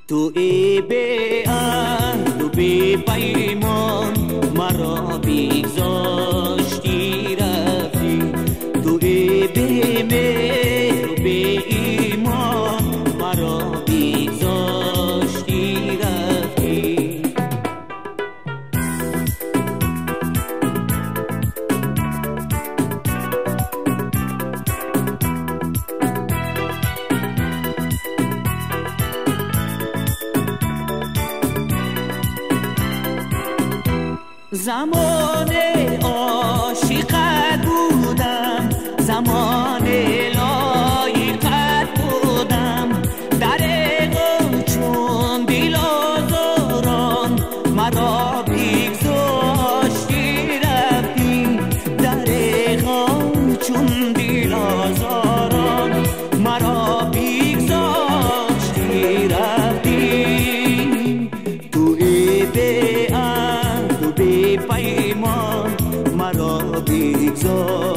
تو ای به عهد و به پیمان مرا بگذاشتی رفتی، تو ای به مهر و به ایمان مرا بگذاشتی رفتی. زمان عاشقت بودم، زمان لایقت بودم، دریغا چون دل آزاران مرا بگذاشتی رفتی، دریغا چون دل آزاران مرا بگذاشتی رفتی. تو ای به پیمان مرا بگذار